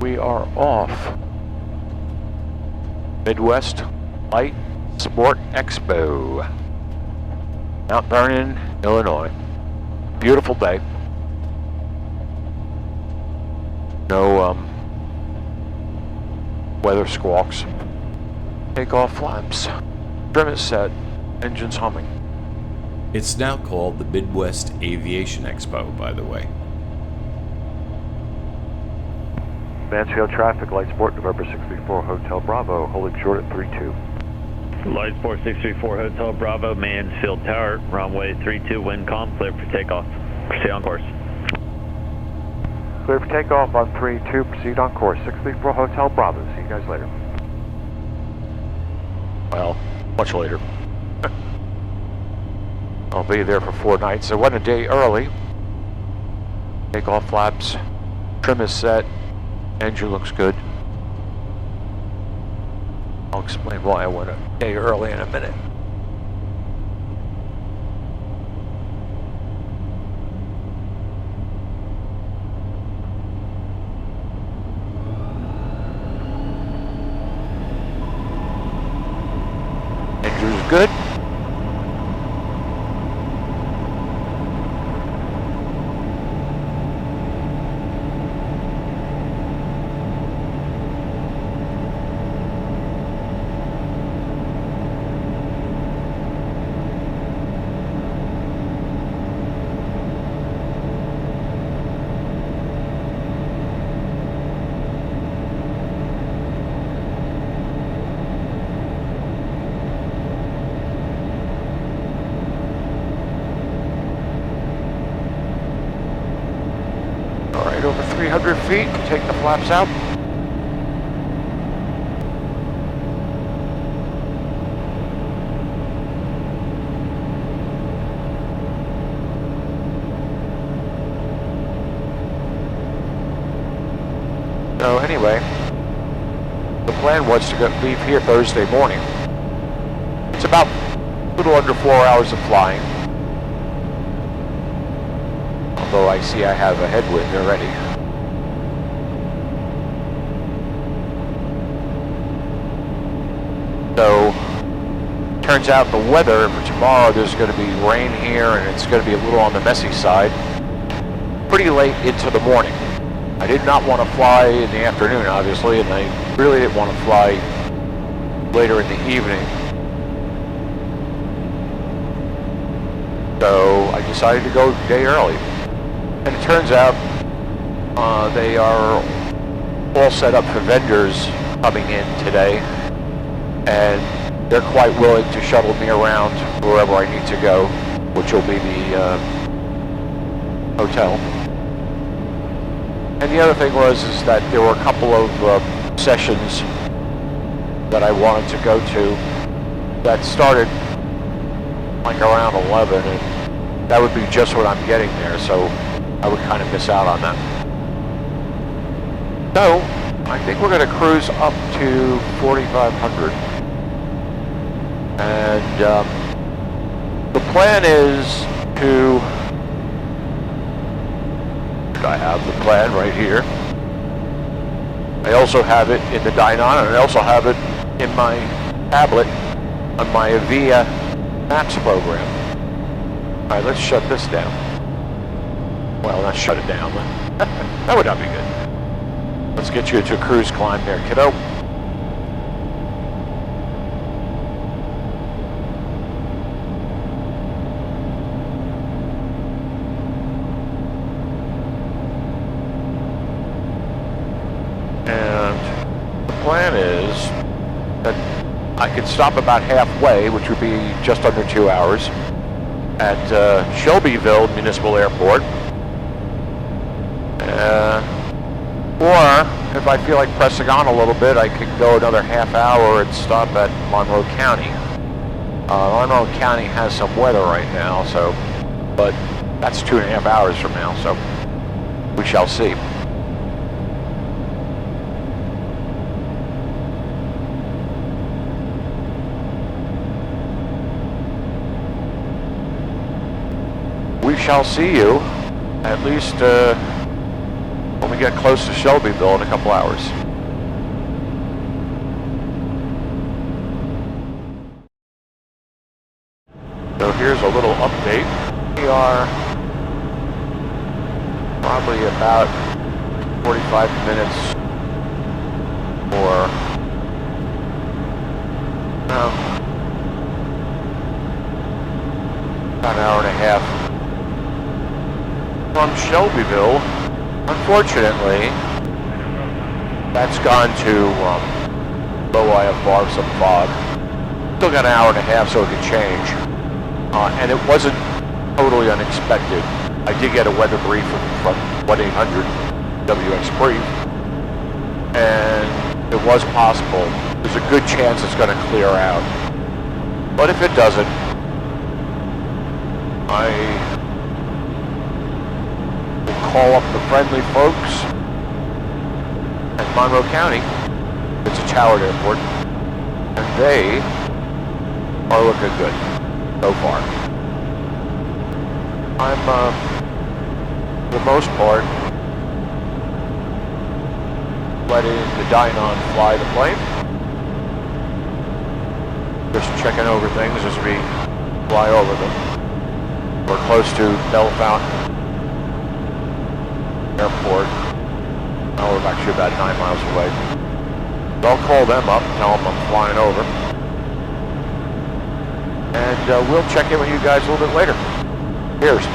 we are off. Midwest Light Sport Expo, Mt Vernon, Illinois. Beautiful day. No weather squawks. Takeoff flaps. Trim is set. Engines humming. It's now called the Midwest Aviation Expo, by the way. Mansfield traffic, Light Sport, November 634, Hotel Bravo, holding short at 32. Light Sport 634, Hotel Bravo, Mansfield Tower, runway 32, wind calm, clear for takeoff. Proceed on course. Clear for takeoff on 32, proceed on course. 634, Hotel Bravo, see you guys later. Well, much later. I'll be there for 4 nights. I went a day early. Takeoff flaps, trim is set. Engine looks good. I'll explain why I went a day early in a minute. Engine's good. Over 300 feet, take the flaps out. So anyway, the plan was to leave here Thursday morning. It's about a little under 4 hours of flying. Although I see I have a headwind already. So, turns out the weather for tomorrow, there's going to be rain here and it's going to be a little on the messy side. Pretty late into the morning. I did not want to fly in the afternoon, obviously, and I really didn't want to fly later in the evening. So, I decided to go a day early. And it turns out they are all set up for vendors coming in today, and they're quite willing to shuttle me around wherever I need to go, which will be the hotel. And the other thing was that there were a couple of sessions that I wanted to go to that started like around 11, and that would be just when I'm getting there, so I would kind of miss out on that. So, I think we're going to cruise up to 4,500. And the plan is to... I have the plan right here. I also have it in the Dynon, and I also have it in my tablet on my Avia Maps program. Alright, let's shut this down. Well, not shut it down. That would not be good. Let's get you into a cruise climb there, kiddo. And the plan is that I could stop about halfway, which would be just under 2 hours, at Shelbyville Municipal Airport. Or, if I feel like pressing on a little bit, I could go another half hour and stop at Monroe County. Monroe County has some weather right now, so, but that's 2.5 hours from now, so we shall see. We shall see you, at least, when we get close to Shelbyville in a couple hours. So here's a little update. We are probably about 45 minutes or about an hour and a half from Shelbyville. Unfortunately, that's gone to low IFR, some fog. Still got an hour and a half so it could change. And it wasn't totally unexpected. I did get a weather brief from 1-800-WX Brief, and it was possible. There's a good chance it's going to clear out. But if it doesn't, I will call up the friendly folks at Monroe County. It's a Howard Airport, and they are looking good so far. I'm, for the most part, letting the Dynon fly the plane. Just checking over things as we fly over them. We're close to Bellefontaine Airport. Now we're actually about 9 miles away. So I'll call them up, tell them I'm flying over. And we'll check in with you guys a little bit later. Here's.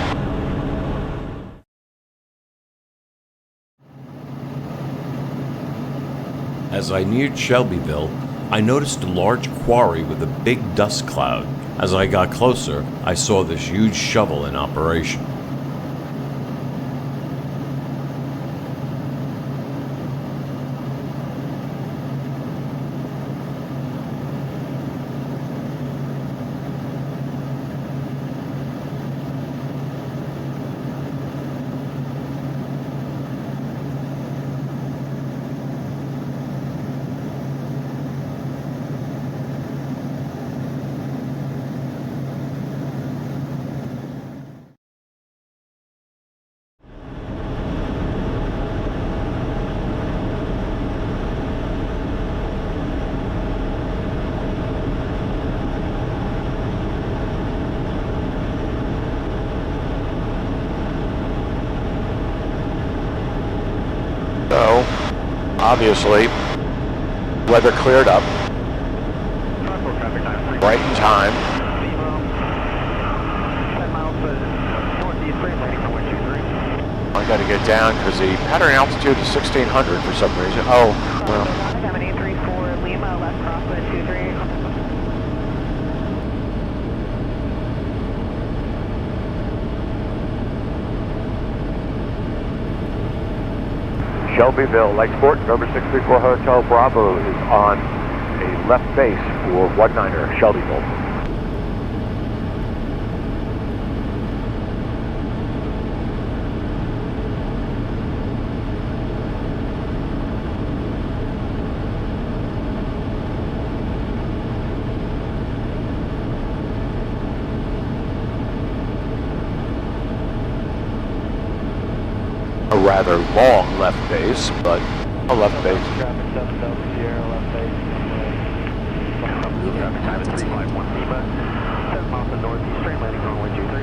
As I neared Shelbyville, I noticed a large quarry with a big dust cloud. As I got closer, I saw this huge shovel in operation. So, obviously, weather cleared up. Right in time. I got to get down because the pattern altitude is 1600 for some reason. Oh, well. Shelbyville, Export, November 634 Hotel Bravo is on a left base for 19er, Shelbyville. A rather long left base, but a left base. Traffic 7 Delta Sierra, left base. Traffic time is 351 Lima. 7 miles to northeast, straight landing runway 23.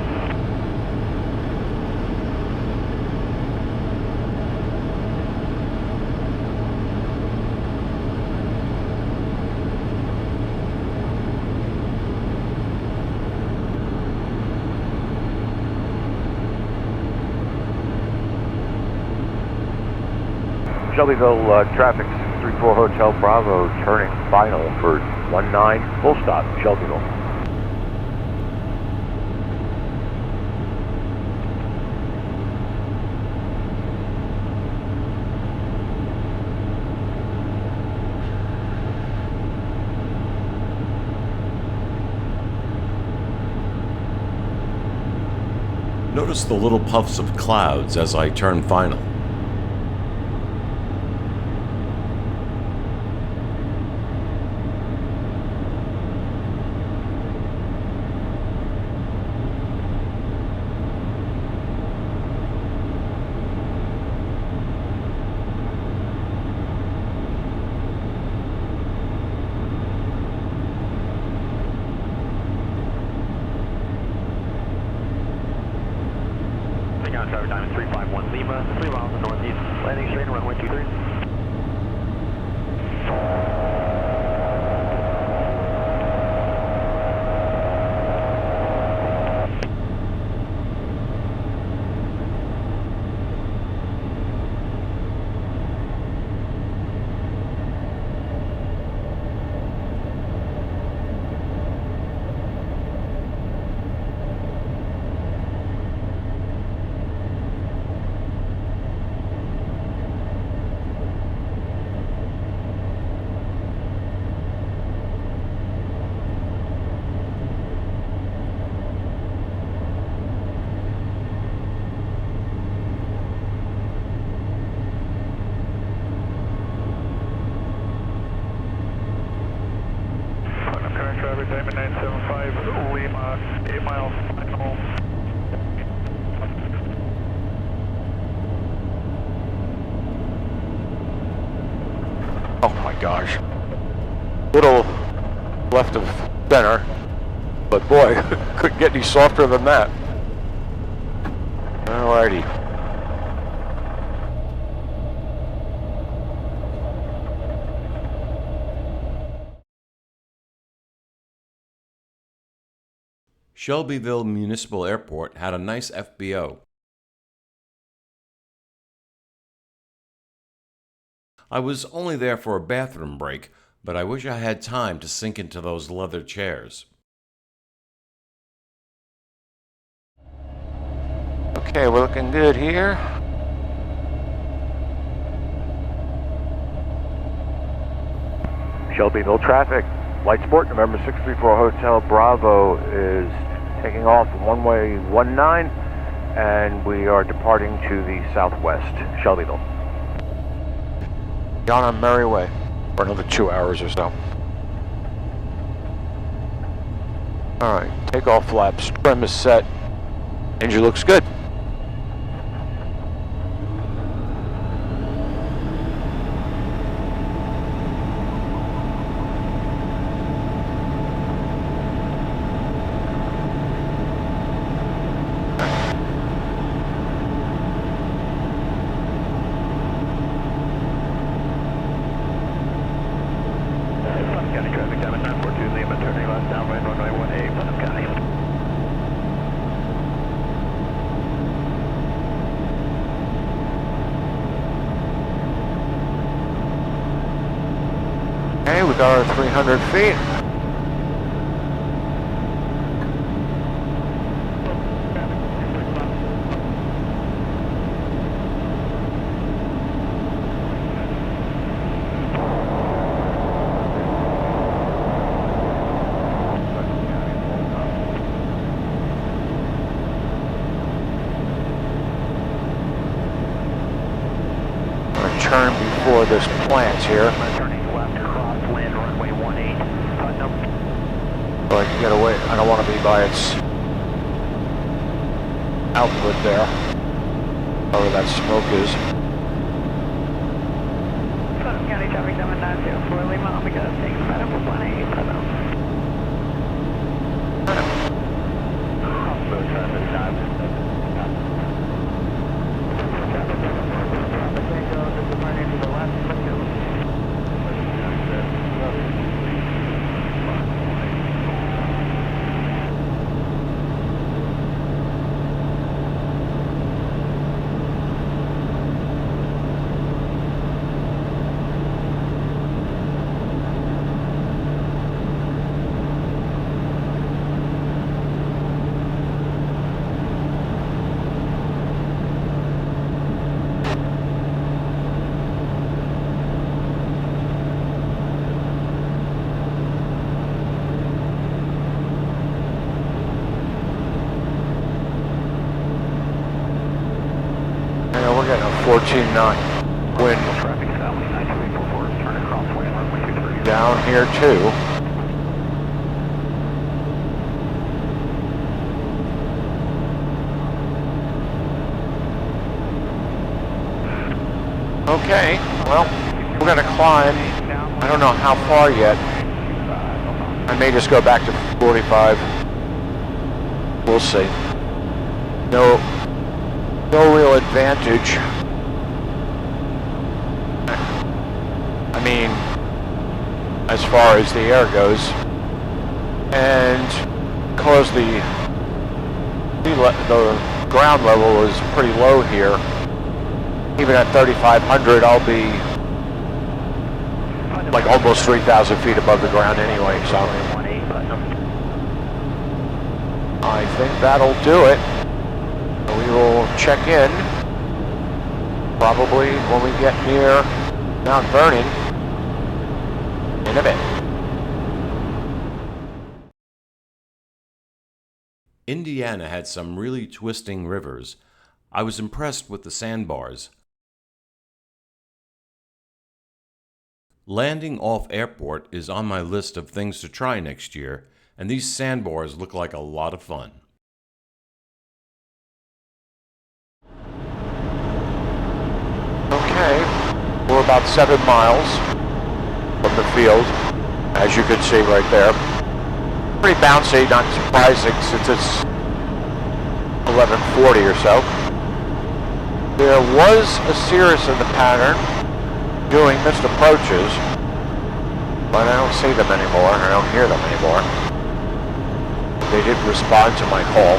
Shelbyville traffic 634 Hotel Bravo turning final for 19 full stop Shelbyville. Notice the little puffs of clouds as I turn final. County Driver Diamond 351 Lima, 3 miles to northeast, landing straight, runway 23. Diamond 975 Lima, 8 miles final. Oh my gosh. Little left of center, but boy, couldn't get any softer than that. Alrighty. Shelbyville Municipal Airport had a nice FBO. I was only there for a bathroom break, but I wish I had time to sink into those leather chairs. Okay, we're looking good here. Shelbyville traffic. Light Sport, November 634 Hotel Bravo is taking off runway 19, and we are departing to the southwest, Shelbyville. On our merry way for another 2 hours or so. Alright, takeoff flaps, trim is set, engine looks good. Okay, we got our 300 feet. Turn before this plant here. But you gotta wait. I don't want to be by its output there. Wherever that smoke is. Putnam County traffic diamond 904 Lima, Omega 6, Madam 180, Putnam. We're getting a 14-knot wind down here too. Okay, well, we're going to climb. I don't know how far yet. I may just go back to 45. We'll see. No no real advantage. I mean, as far as the air goes. And because the ground level is pretty low here, even at 3,500, I'll be like almost 3,000 feet above the ground anyway, so I think that'll do it. We will check in probably when we get near Mt Vernon in a bit. Indiana had some really twisting rivers. I was impressed with the sandbars. Landing off airport is on my list of things to try next year, and these sandbars look like a lot of fun. Okay, we're about 7 miles from the field, as you can see right there. Pretty bouncy, not surprising since it's 11:40 or so. There was a Cirrus in the pattern doing missed approaches, but I don't see them anymore. I don't hear them anymore. They didn't respond to my call.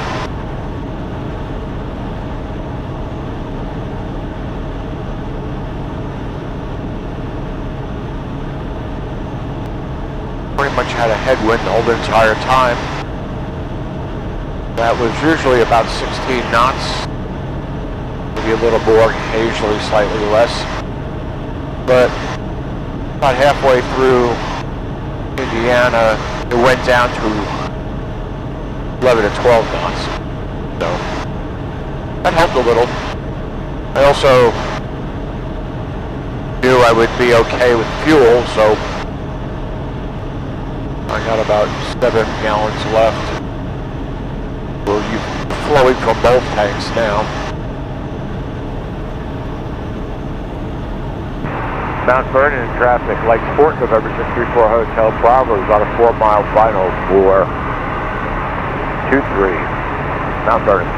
Pretty much had a headwind the whole entire time. That was usually about 16 knots, maybe a little more, occasionally slightly less. But about halfway through Indiana, it went down to 11 to 12 knots. So that helped a little. I also knew I would be okay with fuel, so I got about 7 gallons left. Well, you're flowing from both tanks now. Mt Vernon in traffic, Lake Sport, November 634 Hotel Bravo is on a 4-mile final for 23, Mt Vernon.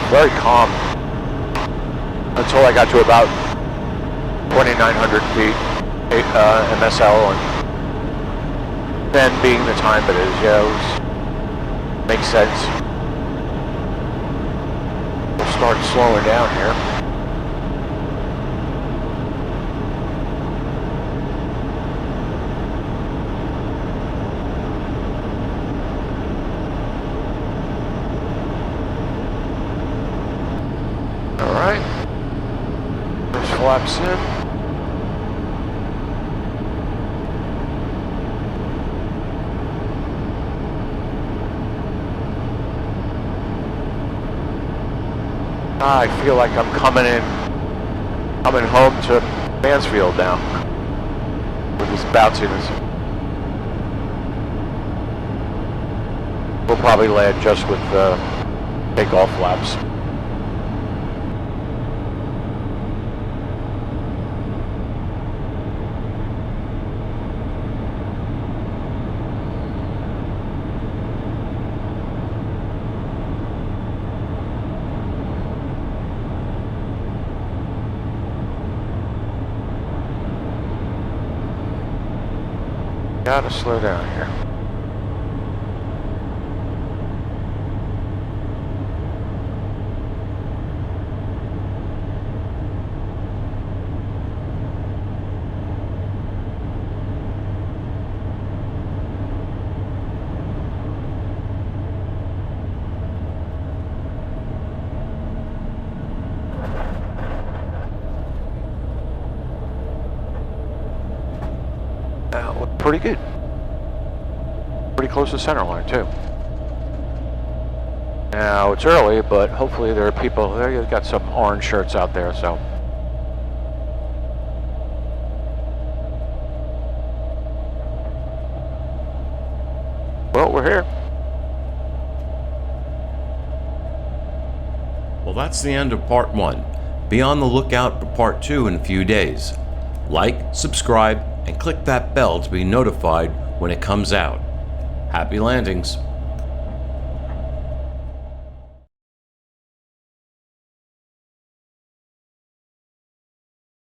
Very calm until I got to about 2,900 feet MSL, and then being the time it is, yeah, it makes sense. We'll start slowing down here. Flaps in. I feel like I'm coming home to Mansfield now with this bounciness. We'll probably land just with the takeoff flaps. Gotta slow down here. That looked pretty good. Pretty close to center line too. Now it's early, but hopefully there are people there. You've got some orange shirts out there, so. Well, we're here. Well, that's the end of part 1. Be on the lookout for part 2 in a few days. Like, subscribe, and click that bell to be notified when it comes out. Happy landings.